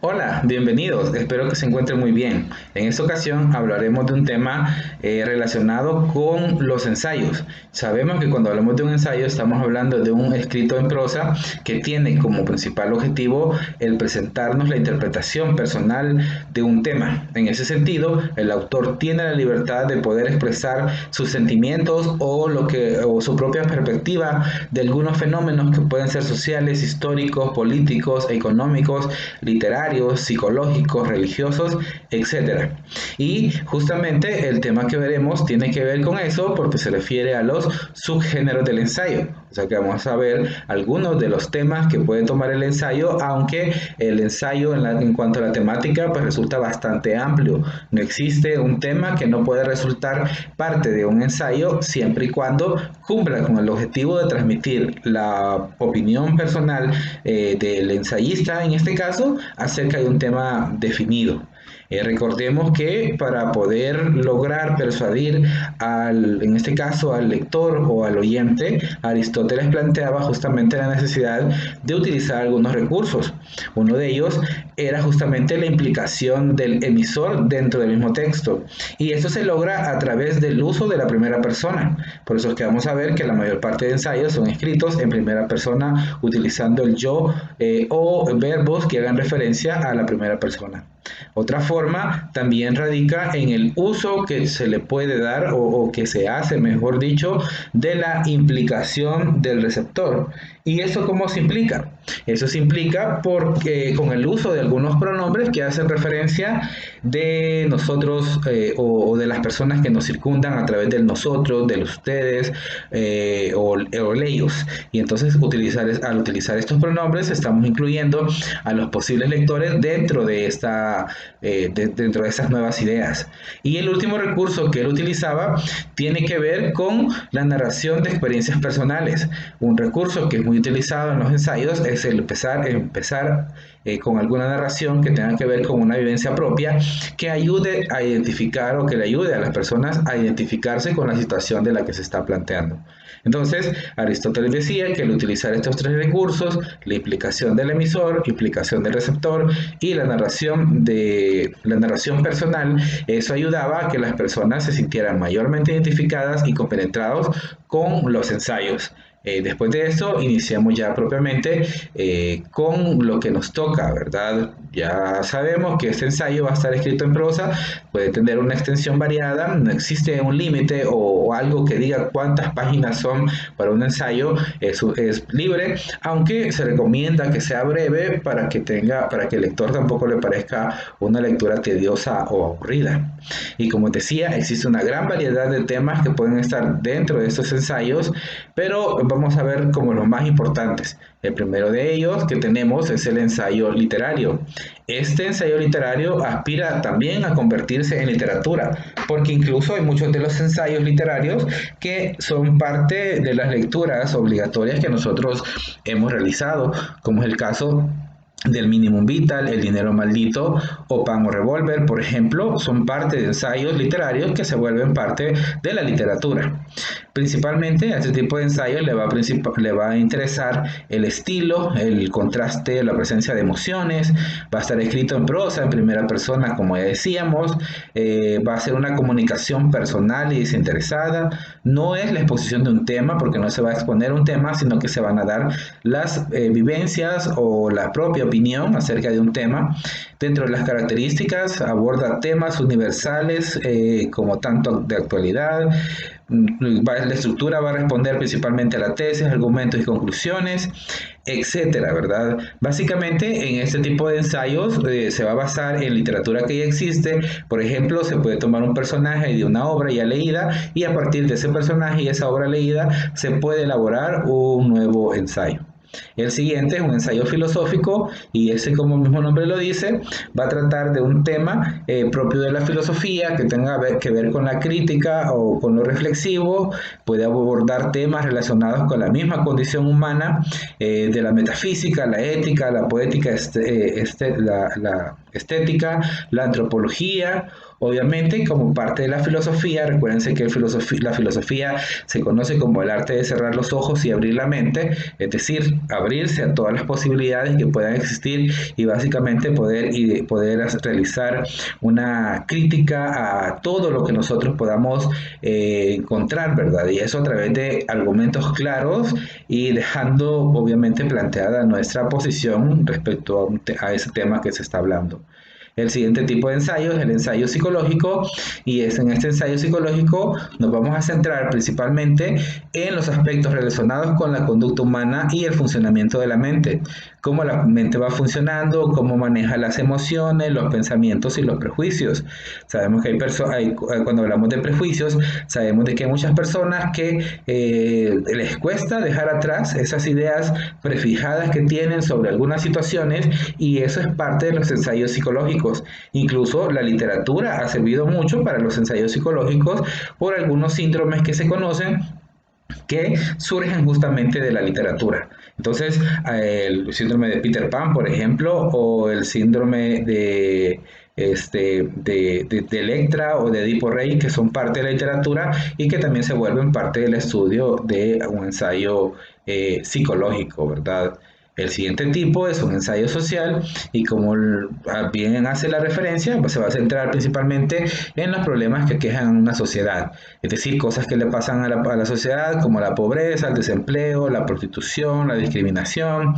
Hola, bienvenidos. Espero que se encuentren muy bien. En esta ocasión hablaremos de un tema relacionado con los ensayos. Sabemos que cuando hablamos de un ensayo estamos hablando de un escrito en prosa que tiene como principal objetivo el presentarnos la interpretación personal de un tema. En ese sentido, el autor tiene la libertad de poder expresar sus sentimientos o su propia perspectiva de algunos fenómenos que pueden ser sociales, históricos, políticos, económicos, literarios, psicológicos, religiosos, etcétera. Y justamente el tema que veremos tiene que ver con eso porque se refiere a los subgéneros del ensayo. O sea que vamos a ver algunos de los temas que puede tomar el ensayo, aunque el ensayo en cuanto a la temática pues resulta bastante amplio. No existe un tema que no pueda resultar parte de un ensayo siempre y cuando cumpla con el objetivo de transmitir la opinión personal del ensayista, en este caso, acerca de un tema definido. Recordemos que para poder lograr persuadir en este caso al lector o al oyente, Aristóteles planteaba justamente la necesidad de utilizar algunos recursos. Uno de ellos era justamente la implicación del emisor dentro del mismo texto. Y esto se logra a través del uso de la primera persona. Por eso es que vamos a ver que la mayor parte de ensayos son escritos en primera persona utilizando el yo o verbos que hagan referencia a la primera persona. Otra forma también radica en el uso que se le puede dar o que se hace, mejor dicho, de la implicación del receptor. ¿Y eso cómo se implica? Eso se implica porque con el uso de algunos pronombres que hacen referencia de nosotros o de las personas que nos circundan a través del nosotros, de los ustedes o ellos. Y entonces al utilizar estos pronombres estamos incluyendo a los posibles lectores dentro de esas nuevas ideas. Y el último recurso que él utilizaba tiene que ver con la narración de experiencias personales. Un recurso que es muy utilizado en los ensayos es el empezar con alguna narración que tenga que ver con una vivencia propia que ayude a identificar o que le ayude a las personas a identificarse con la situación de la que se está planteando. Entonces, Aristóteles decía que al utilizar estos tres recursos, la implicación del emisor, implicación del receptor y la narración personal, eso ayudaba a que las personas se sintieran mayormente identificadas y compenetrados con los ensayos. Después de eso, iniciamos ya propiamente con lo que nos toca, ¿verdad? Ya sabemos que este ensayo va a estar escrito en prosa, puede tener una extensión variada, no existe un límite o algo que diga cuántas páginas son para un ensayo, eso es libre, aunque se recomienda que sea breve para que el lector tampoco le parezca una lectura tediosa o aburrida. Y como decía, existe una gran variedad de temas que pueden estar dentro de estos ensayos, pero vamos a ver como los más importantes. El primero de ellos que tenemos es el ensayo literario. Este ensayo literario aspira también a convertirse en literatura, porque incluso hay muchos de los ensayos literarios que son parte de las lecturas obligatorias que nosotros hemos realizado, como es el caso del Minimum Vital, El dinero maldito o Pan o Revolver, por ejemplo, son parte de ensayos literarios que se vuelven parte de la literatura. Principalmente a este tipo de ensayos le va a interesar el estilo, el contraste, la presencia de emociones, va a estar escrito en prosa, en primera persona, como ya decíamos, va a ser una comunicación personal y desinteresada, no es la exposición de un tema, porque no se va a exponer un tema, sino que se van a dar las vivencias o la propia opinión acerca de un tema. Dentro de las características aborda temas universales como tanto de actualidad, la estructura va a responder principalmente a la tesis, argumentos y conclusiones, etcétera, ¿verdad? Básicamente en este tipo de ensayos se va a basar en literatura que ya existe. Por ejemplo, se puede tomar un personaje de una obra ya leída y a partir de ese personaje y esa obra leída se puede elaborar un nuevo ensayo. El siguiente es un ensayo filosófico y ese, como el mismo nombre lo dice, va a tratar de un tema propio de la filosofía que tenga que ver con la crítica o con lo reflexivo, puede abordar temas relacionados con la misma condición humana, de la metafísica, la ética, la poética, la estética, la antropología Obviamente, como parte de la filosofía, recuérdense que la filosofía se conoce como el arte de cerrar los ojos y abrir la mente, es decir, abrirse a todas las posibilidades que puedan existir y básicamente poder realizar una crítica a todo lo que nosotros podamos encontrar, ¿verdad? Y eso a través de argumentos claros y dejando obviamente planteada nuestra posición respecto a ese tema que se está hablando. El siguiente tipo de ensayo es el ensayo psicológico y en este ensayo psicológico nos vamos a centrar principalmente en los aspectos relacionados con la conducta humana y el funcionamiento de la mente, cómo la mente va funcionando, cómo maneja las emociones, los pensamientos y los prejuicios. Sabemos que cuando hablamos de prejuicios, sabemos de que hay muchas personas que les cuesta dejar atrás esas ideas prefijadas que tienen sobre algunas situaciones y eso es parte de los ensayos psicológicos. Incluso la literatura ha servido mucho para los ensayos psicológicos por algunos síndromes que se conocen que surgen justamente de la literatura. Entonces, el síndrome de Peter Pan, por ejemplo, o el síndrome de Electra o de Edipo Rey, que son parte de la literatura y que también se vuelven parte del estudio de un ensayo psicológico, ¿verdad? El siguiente tipo es un ensayo social y como bien hace la referencia, pues se va a centrar principalmente en los problemas que aquejan a una sociedad, es decir, cosas que le pasan a la sociedad como la pobreza, el desempleo, la prostitución, la discriminación,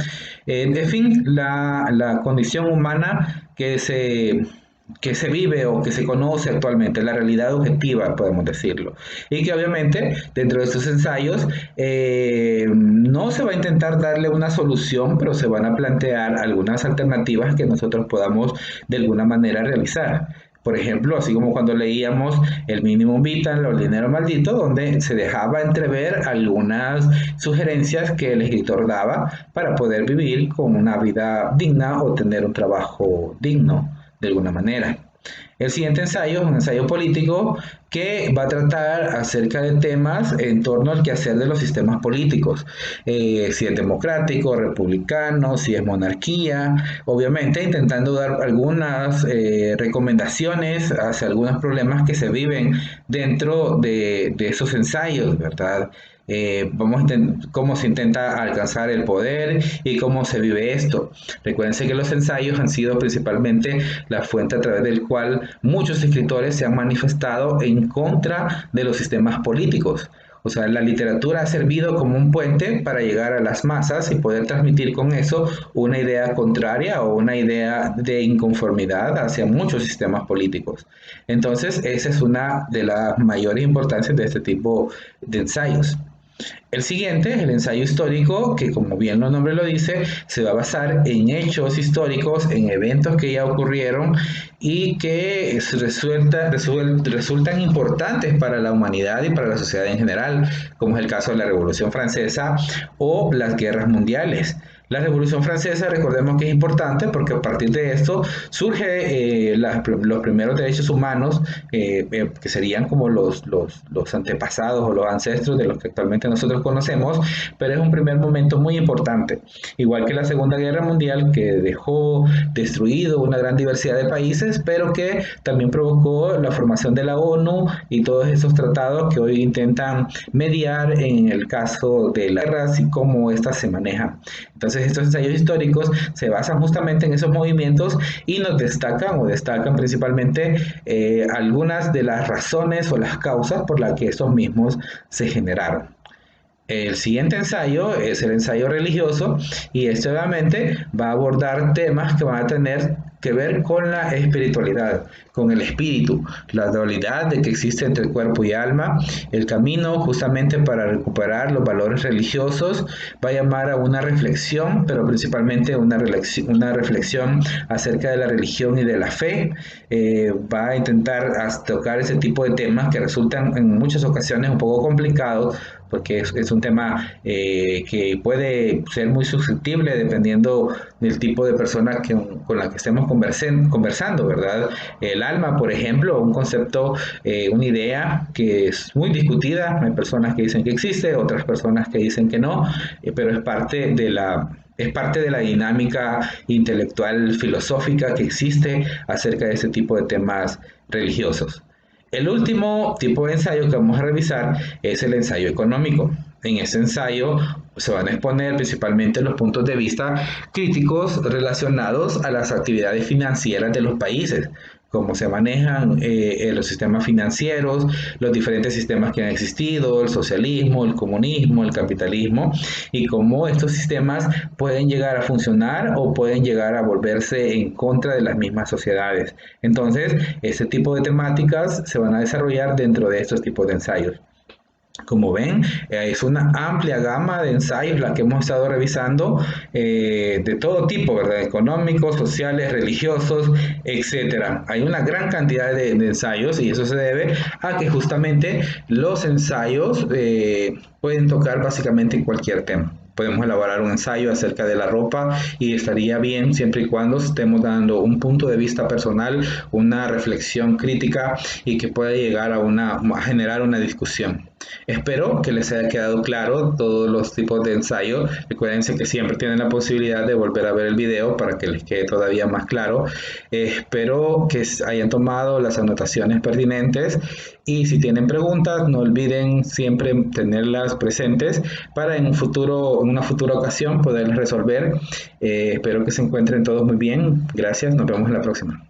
en fin, la condición humana que se vive o que se conoce actualmente, la realidad objetiva, podemos decirlo. Y que obviamente dentro de estos ensayos no se va a intentar darle una solución, pero se van a plantear algunas alternativas que nosotros podamos de alguna manera realizar. Por ejemplo, así como cuando leíamos El mínimo vital o El dinero maldito, donde se dejaba entrever algunas sugerencias que el escritor daba para poder vivir con una vida digna o tener un trabajo digno de alguna manera. El siguiente ensayo es un ensayo político que va a tratar acerca de temas en torno al quehacer de los sistemas políticos, si es democrático, republicano, si es monarquía, obviamente intentando dar algunas recomendaciones hacia algunos problemas que se viven dentro de esos ensayos, ¿verdad? Cómo se intenta alcanzar el poder y cómo se vive esto. Recuérdense que los ensayos han sido principalmente la fuente a través del cual muchos escritores se han manifestado en contra de los sistemas políticos. O sea, la literatura ha servido como un puente para llegar a las masas y poder transmitir con eso una idea contraria o una idea de inconformidad hacia muchos sistemas políticos. Entonces, esa es una de las mayores importancias de este tipo de ensayos. El siguiente es el ensayo histórico, que como bien el nombre lo dice, se va a basar en hechos históricos, en eventos que ya ocurrieron y que resultan importantes para la humanidad y para la sociedad en general, como es el caso de la Revolución Francesa o las guerras mundiales. La Revolución Francesa, recordemos que es importante porque a partir de esto surge los primeros derechos humanos, que serían como los antepasados o los ancestros de los que actualmente nosotros conocemos, pero es un primer momento muy importante. Igual que la Segunda Guerra Mundial, que dejó destruido una gran diversidad de países, pero que también provocó la formación de la ONU y todos esos tratados que hoy intentan mediar en el caso de las guerras y cómo éstas se manejan. Entonces, estos ensayos históricos se basan justamente en esos movimientos y nos destacan principalmente algunas de las razones o las causas por las que estos mismos se generaron. El siguiente ensayo es el ensayo religioso y este obviamente va a abordar temas que van a tener que ver con la espiritualidad, con el espíritu, la dualidad de que existe entre el cuerpo y alma, el camino justamente para recuperar los valores religiosos, va a llamar a una reflexión, pero principalmente una reflexión acerca de la religión y de la fe, va a intentar tocar ese tipo de temas que resultan en muchas ocasiones un poco complicados, porque es un tema que puede ser muy susceptible dependiendo del tipo de persona con la que estemos conversando, ¿verdad? El alma, por ejemplo, un concepto, una idea que es muy discutida, hay personas que dicen que existe, otras personas que dicen que no, pero es parte de la dinámica intelectual filosófica que existe acerca de este tipo de temas religiosos. El último tipo de ensayo que vamos a revisar es el ensayo económico. En ese ensayo se van a exponer principalmente los puntos de vista críticos relacionados a las actividades financieras de los países, cómo se manejan los sistemas financieros, los diferentes sistemas que han existido, el socialismo, el comunismo, el capitalismo, y cómo estos sistemas pueden llegar a funcionar o pueden llegar a volverse en contra de las mismas sociedades. Entonces, este tipo de temáticas se van a desarrollar dentro de estos tipos de ensayos. Como ven, es una amplia gama de ensayos la que hemos estado revisando de todo tipo, ¿verdad? Económicos, sociales, religiosos, etcétera. Hay una gran cantidad de ensayos y eso se debe a que justamente los ensayos pueden tocar básicamente cualquier tema. Podemos elaborar un ensayo acerca de la ropa y estaría bien siempre y cuando estemos dando un punto de vista personal, una reflexión crítica y que pueda llegar a generar una discusión. Espero que les haya quedado claro todos los tipos de ensayo. Recuerden que siempre tienen la posibilidad de volver a ver el video para que les quede todavía más claro. Espero que hayan tomado las anotaciones pertinentes y si tienen preguntas no olviden siempre tenerlas presentes para en una futura ocasión poderlas resolver. Espero que se encuentren todos muy bien. Gracias, nos vemos en la próxima.